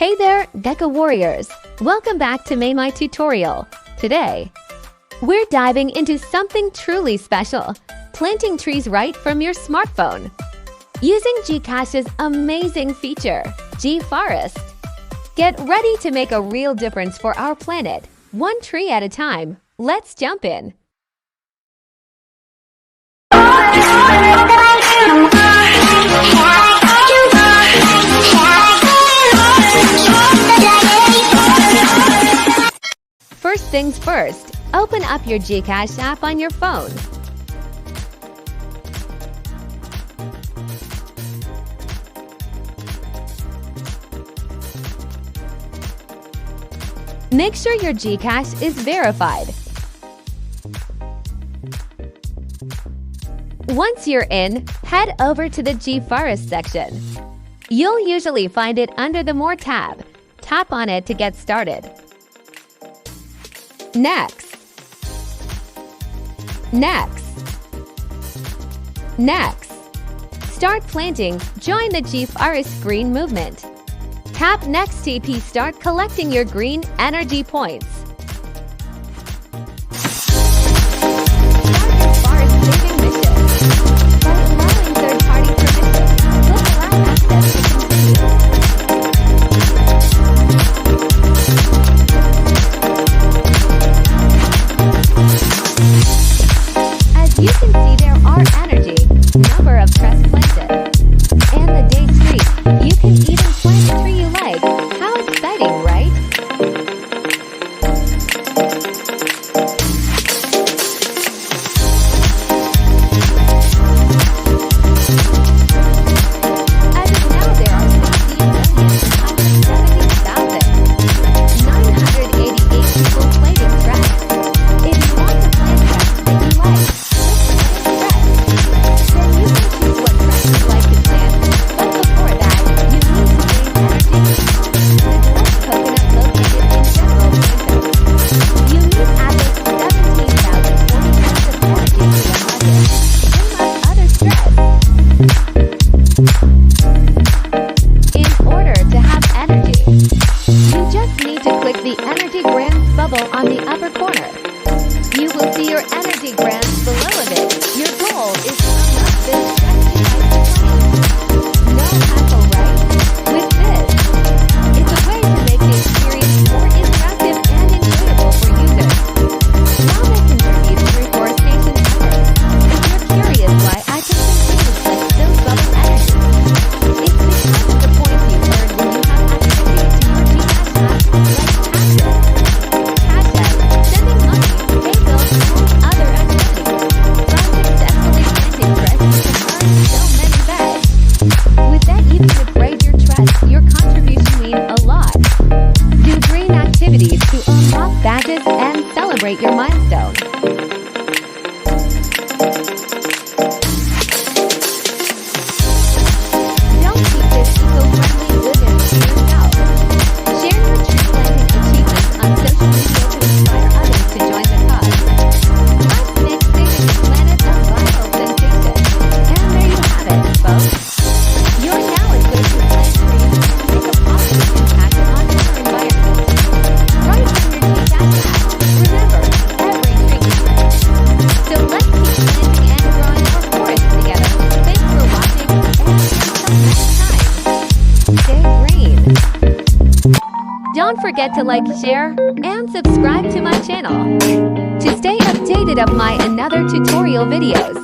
Hey there, Deca Warriors! Welcome back to my tutorial. Today, we're diving into something truly special, planting trees right from your smartphone. Using GCash's amazing feature, gforest. Get ready to make a real difference for our planet, one tree at a time. Let's jump in. First things first, open up your GCash app on your phone. Make sure your GCash is verified. Once you're in, head over to the gforest section. You'll usually find it under the More tab. Tap on it to get started. Next. Start planting. Join the gforest green movement. Tap Next to start collecting your green energy points. Start your forest saving mission. By allowing third-party permission, you'll allow access to continue. As you can see, there are energy, number of trees planted, and the date tree. You can even plant a tree you like. How exciting, right? As of now, there are 16,970,988 people planting trees. If you want to plant trees that you like, then you can choose what trees you like to plant. But before that, you need to gain energy. The dwarf coconut located in General Kingdom. You need at least 17,040 grams of energy to unlock it. Dream up other stress. In order to have energy, you just need to click the energy grams bubble on the upper corner. You will see your energy grams below of it. Your goal is to unlock this stress you like to play. No hassle, right? With this, it's a way to make the experience more interactive and enjoyable for users. While this contributes to reforestation efforts, if you're curious why I can continue to collect those bubble energy, it's because of the points you earn when you have activities to your GCash app like taxes, sending money, pay bills, and other activities. From successfully planting trees, you can earn so many badges. With that, you can upgrade your trust. Your contribution means a lot. Do green activities to unlock badges and celebrate your milestone. Don't keep this eco-friendly goodness to yourself. Share your tree planting achievements on social media to inspire others to join the cause. Let's make saving the planet a viral sensation. And there you have it, folks. You're now equipped to plant trees and make a positive impact on our environment. Right from your GCash app. Remember, every tree counts. So let's keep planting and growing our forest together. Thanks for watching, and until next time, stay green. Don't forget to like, share, and subscribe to my channel to stay updated of my another tutorial videos.